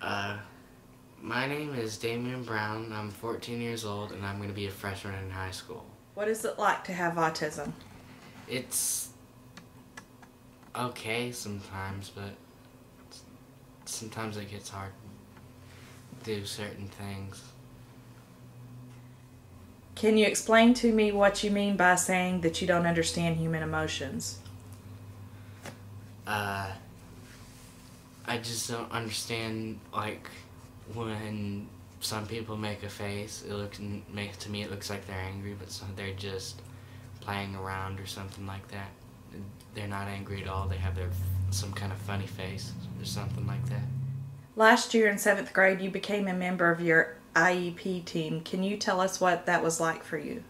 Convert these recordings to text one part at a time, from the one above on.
Uh, my name is Damien Brown. I'm 14 years old, and I'm going to be a freshman in high school. What is it like to have autism? It's okay sometimes, but sometimes it gets hard to do certain things. Can you explain to me what you mean by saying that you don't understand human emotions? I just don't understand, like, when some people make a face, to me it looks like they're angry, but they're just playing around or something like that. They're not angry at all. They have some kind of funny face or something like that. Last year in 7th grade, you became a member of your IEP team. Can you tell us what that was like for you?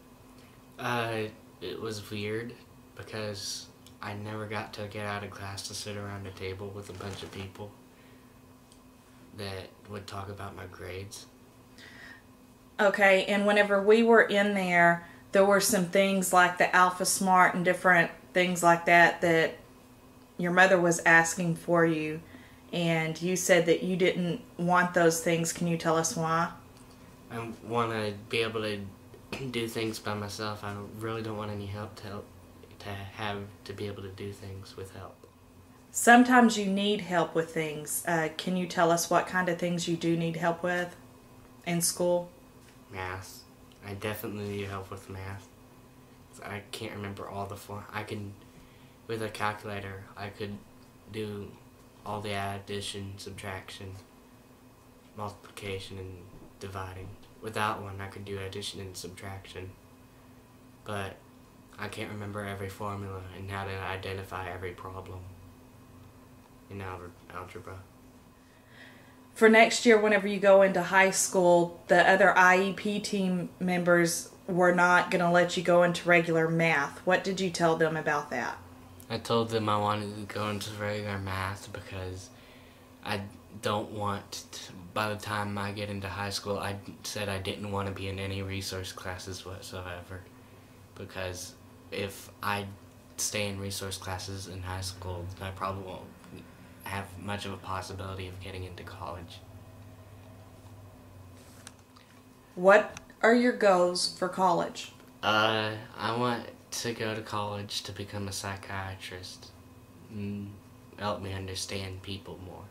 It was weird because I never got to get out of class to sit around a table with a bunch of people that would talk about my grades. Okay, and whenever we were in there, there were some things like the Alpha Smart and different things like that your mother was asking for you, and you said that you didn't want those things. Can you tell us why? I want to be able to do things by myself. I really don't want any help to be able to do things with help. Sometimes you need help with things. Can you tell us what kind of things you do need help with in school? Math. I definitely need help with math. I can't remember all the with a calculator, I could do all the addition, subtraction, multiplication, and dividing. Without one, I could do addition and subtraction. But I can't remember every formula and how to identify every problem in algebra. For next year, whenever you go into high school, the other IEP team members were not going to let you go into regular math. What did you tell them about that? I told them I wanted to go into regular math because I don't want to, by the time I get into high school, I said I didn't want to be in any resource classes whatsoever, because if I stay in resource classes in high school, I probably won't have much of a possibility of getting into college. What are your goals for college? I want to go to college to become a psychiatrist and help me understand people more.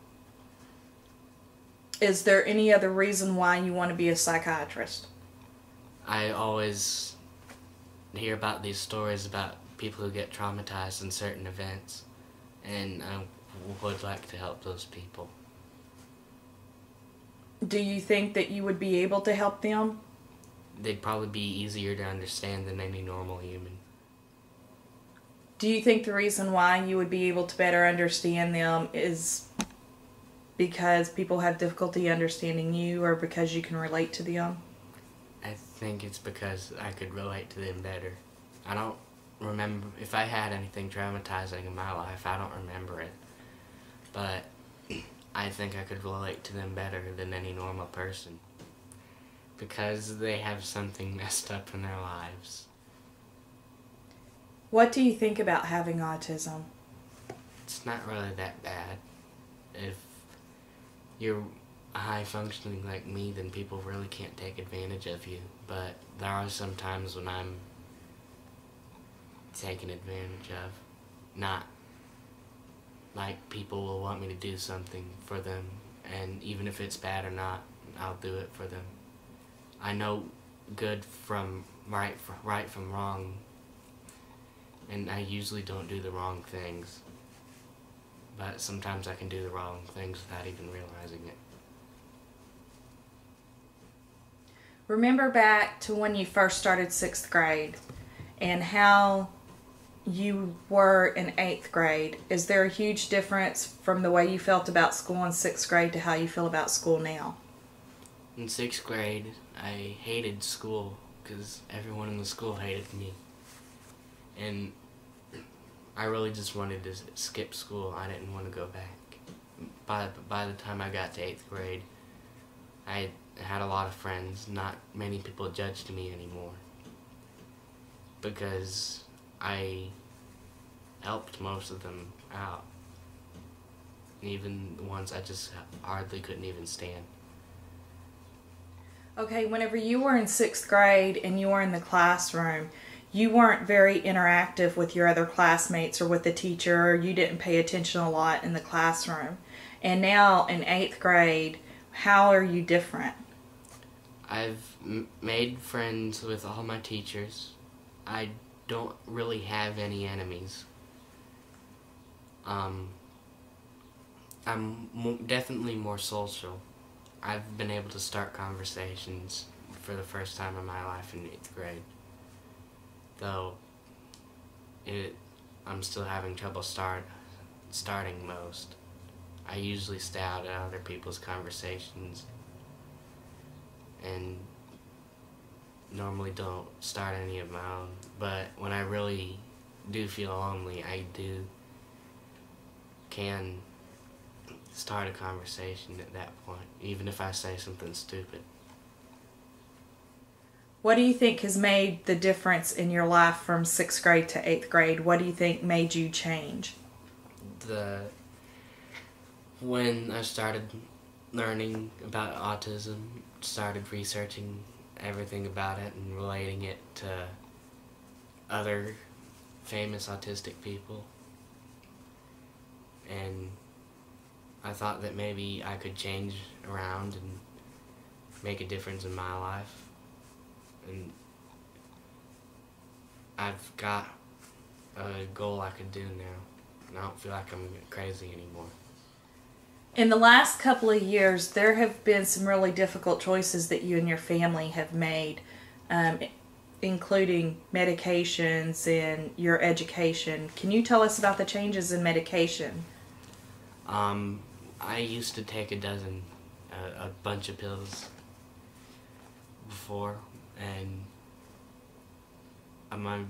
Is there any other reason why you want to be a psychiatrist? I always hear about these stories about people who get traumatized in certain events, and I would like to help those people. Do you think that you would be able to help them? They'd probably be easier to understand than any normal human. Do you think the reason why you would be able to better understand them is because people have difficulty understanding you, or because you can relate to them? I think it's because I could relate to them better. I don't remember, if I had anything traumatizing in my life, I don't remember it. But I think I could relate to them better than any normal person, because they have something messed up in their lives. What do you think about having autism? It's not really that bad. If you're high functioning like me, then people really can't take advantage of you. But there are some times when I'm taken advantage of. Not like people will want me to do something for them, and even if it's bad or not, I'll do it for them. I know good from right from wrong, and I usually don't do the wrong things, but sometimes I can do the wrong things without even realizing it. Remember back to when you first started 6th grade and how you were in 8th grade. Is there a huge difference from the way you felt about school in 6th grade to how you feel about school now? In 6th grade, I hated school because everyone in the school hated me. And I really just wanted to skip school. I didn't want to go back. By the time I got to 8th grade, I had a lot of friends. Not many people judged me anymore, because I helped most of them out. even the ones I just hardly couldn't even stand. Okay, whenever you were in 6th grade and you were in the classroom, you weren't very interactive with your other classmates or with the teacher. You didn't pay attention a lot in the classroom. And now in 8th grade, how are you different? I've made friends with all my teachers. I don't really have any enemies. I'm definitely more social. I've been able to start conversations for the first time in my life in 8th grade. Though I'm still having trouble starting most. I usually stay out of other people's conversations and normally don't start any of my own. But when I really do feel lonely, I can start a conversation at that point, even if I say something stupid. What do you think has made the difference in your life from 6th grade to 8th grade? What do you think made you change? When I started learning about autism, started researching everything about it and relating it to other famous autistic people, and I thought that maybe I could change around and make a difference in my life. And I've got a goal I could do now, and I don't feel like I'm crazy anymore. In the last couple of years, there have been some really difficult choices that you and your family have made, including medications and your education. Can you tell us about the changes in medication? I used to take a bunch of pills before, and my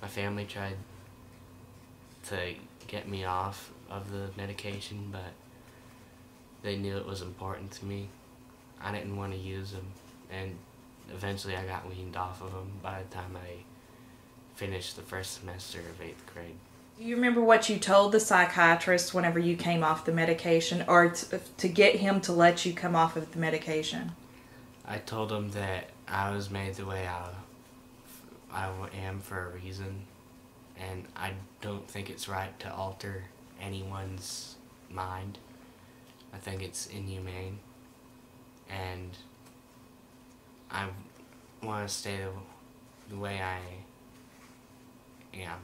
family tried to get me off of the medication, but they knew it was important to me. I didn't want to use them, and eventually I got weaned off of them by the time I finished the first semester of 8th grade. Do you remember what you told the psychiatrist whenever you came off the medication, or to get him to let you come off of the medication? I told him that I was made the way I am for a reason, and I don't think it's right to alter anyone's mind. I think it's inhumane, and I want to stay the way I am.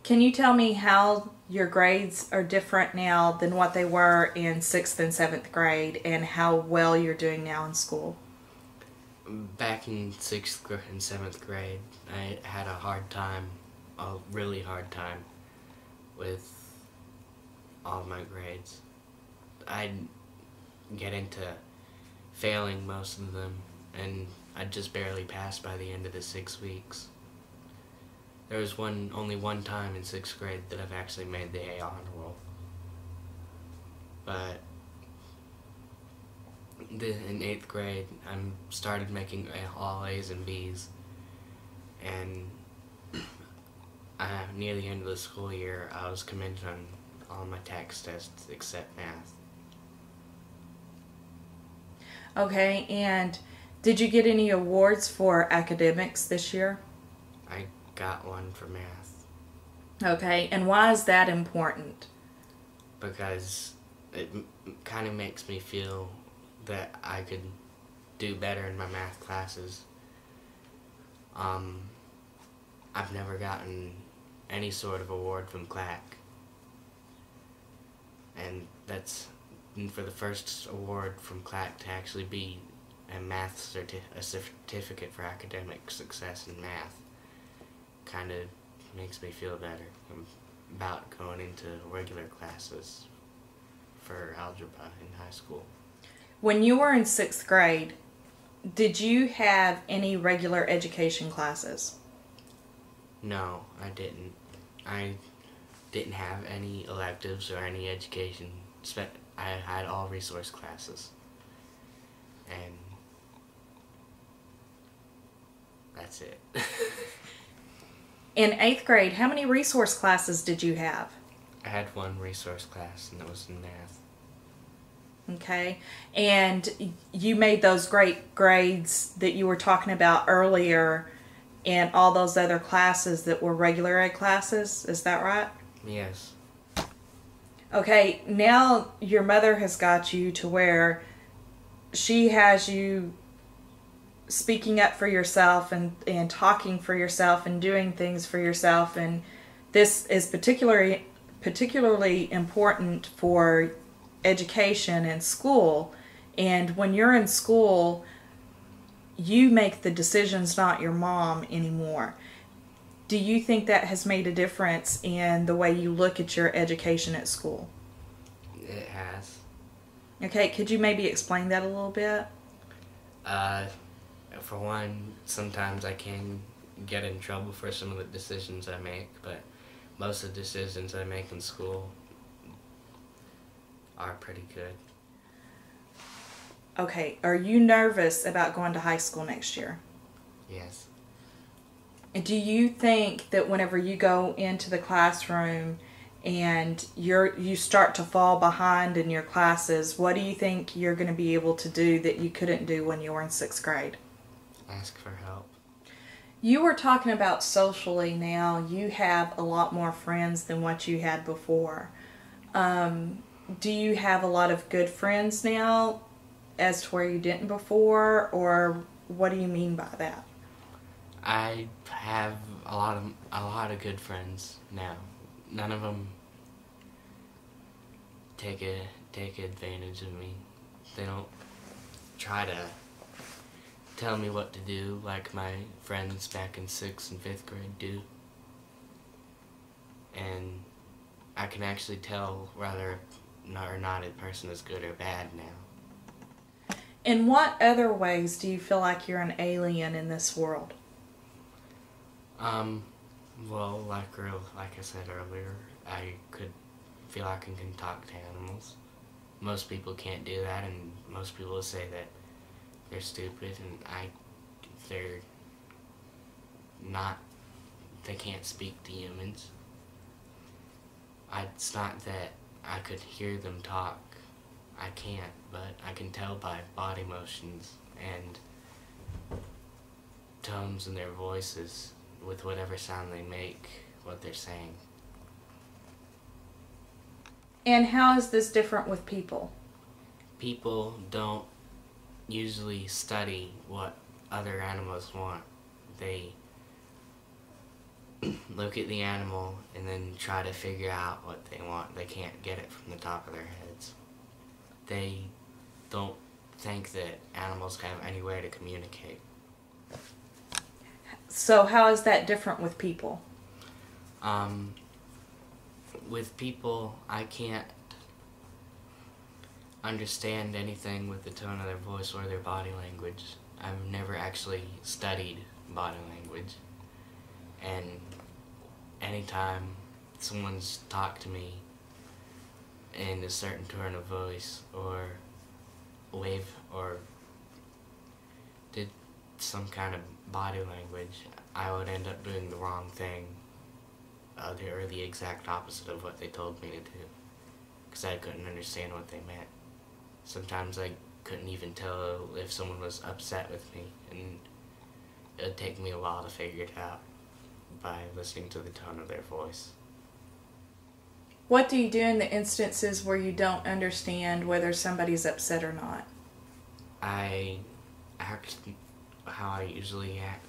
Can you tell me how your grades are different now than what they were in 6th and 7th grade, and how well you're doing now in school? Back in 6th and 7th grade, I had a really hard time with all my grades. I'd get into failing most of them, and I'd just barely pass by the end of the 6 weeks. There was only one time in 6th grade that I've actually made the A honor roll. But in 8th grade, I started making all A's and B's, and near the end of the school year, I was commended on all my text tests except math. Okay, and did you get any awards for academics this year? I got one for math. Okay, and why is that important? Because it kind of makes me feel that I could do better in my math classes. I've never gotten any sort of award from CLAC, and for the first award from CLAC to actually be a certificate for academic success in math kind of makes me feel better about going into regular classes for algebra in high school. When you were in 6th grade, did you have any regular education classes? No, I didn't. I didn't have any electives or any education. I had all resource classes. And that's it. In 8th grade, how many resource classes did you have? I had one resource class, and that was in math. Okay. And you made those great grades that you were talking about earlier in all those other classes that were regular ed classes. Is that right? Yes. Okay. Now your mother has got you to where she has you speaking up for yourself and talking for yourself and doing things for yourself. And this is particularly important for education and school. And when you're in school, you make the decisions, not your mom anymore. Do you think that has made a difference in the way you look at your education at school? It has. Okay, could you maybe explain that a little bit? For one, sometimes I can get in trouble for some of the decisions I make, but most of the decisions I make in school are pretty good. Okay, are you nervous about going to high school next year? Yes. Do you think that whenever you go into the classroom and you start to fall behind in your classes, what do you think you're going to be able to do that you couldn't do when you were in 6th grade? Ask for help. You were talking about socially now. You have a lot more friends than what you had before. Do you have a lot of good friends now as to where you didn't before, or what do you mean by that? I have a lot of good friends now. None of them take advantage of me. They don't try to tell me what to do like my friends back in 6th and 5th grade do. And I can actually tell whether or not a person is good or bad now. In what other ways do you feel like you're an alien in this world? Well, like I said earlier, I could feel like I can talk to animals. Most people can't do that, and most people say that they're stupid, and they're not, they can't speak to humans. It's not that I could hear them talk. I can't, but I can tell by body motions and tones in their voices, with whatever sound they make, what they're saying. And how is this different with people? People don't usually study what other animals want. They look at the animal and then try to figure out what they want. They can't get it from the top of their heads. They don't think that animals have any way to communicate. So how is that different with people? With people, I can't understand anything with the tone of their voice or their body language. I've never actually studied body language. And anytime someone's talked to me in a certain tone of voice or wave or did some kind of body language, I would end up doing the wrong thing, or the exact opposite of what they told me to do, because I couldn't understand what they meant. Sometimes I couldn't even tell if someone was upset with me, and it would take me a while to figure it out by listening to the tone of their voice. What do you do in the instances where you don't understand whether somebody's upset or not? I act how I usually act.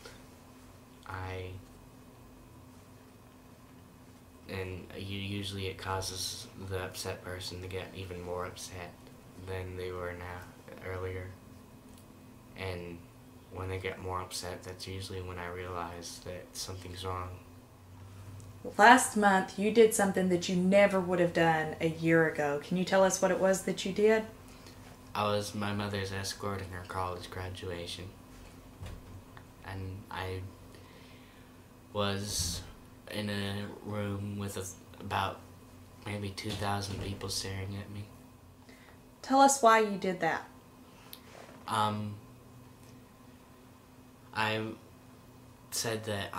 Usually it causes the upset person to get even more upset than they were earlier. And when they get more upset, that's usually when I realize that something's wrong. Last month, you did something that you never would have done a year ago. Can you tell us what it was that you did? I was my mother's escort in her college graduation. And I was in a room with about maybe 2,000 people staring at me. Tell us why you did that. I said that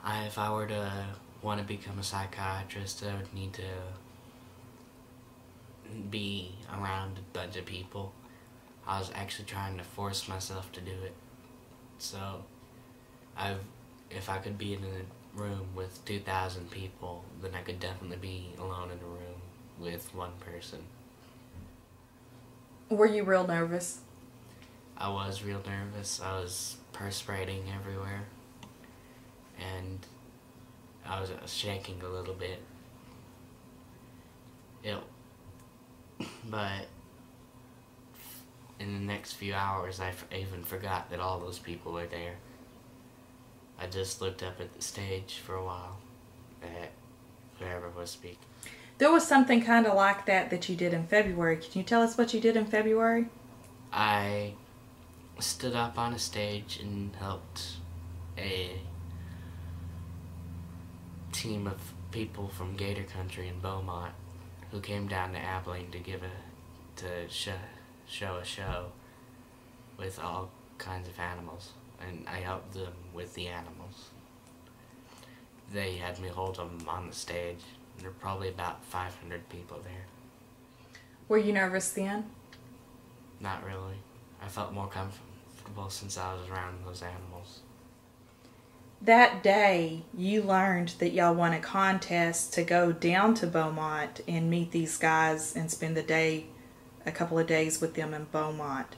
if I were to want to become a psychiatrist, I would need to be around a bunch of people. I was actually trying to force myself to do it. So, if I could be in a room with 2,000 people, then I could definitely be alone in a room with one person. Were you real nervous? I was real nervous. I was perspirating everywhere. And I was shaking a little bit. But in the next few hours, I even forgot that all those people were there. I just looked up at the stage for a while at whoever was speaking. There was something kind of like that you did in February. Can you tell us what you did in February? I stood up on a stage and helped a team of people from Gator Country in Beaumont who came down to Abilene to show a show with all kinds of animals, and I helped them with the animals. They had me hold them on the stage. There were probably about 500 people there. Were you nervous then? Not really. I felt more comfortable since I was around those animals. That day, you learned that y'all won a contest to go down to Beaumont and meet these guys and spend a couple of days with them in Beaumont.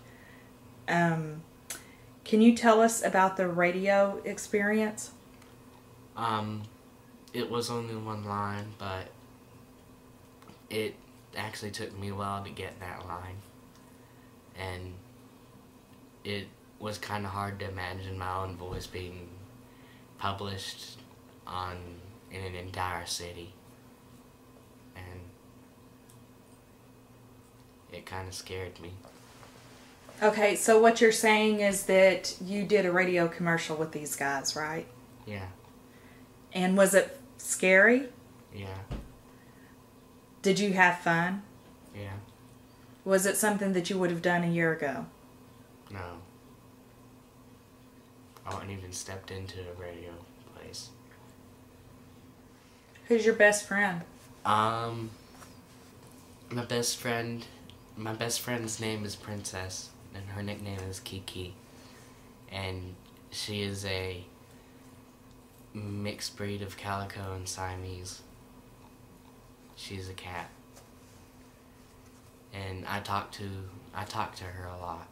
Can you tell us about the radio experience? It was only one line, but it actually took me a while to get that line. And it was kind of hard to imagine my own voice being published in an entire city. And it kind of scared me. Okay, so what you're saying is that you did a radio commercial with these guys, right? Yeah. And was it scary? Yeah. Did you have fun? Yeah. Was it something that you would have done a year ago? No. I hadn't even stepped into a radio place. Who's your best friend? My best friend's name is Princess, and her nickname is Kiki. And she is a mixed breed of Calico and Siamese. She's a cat. And I talk to her a lot.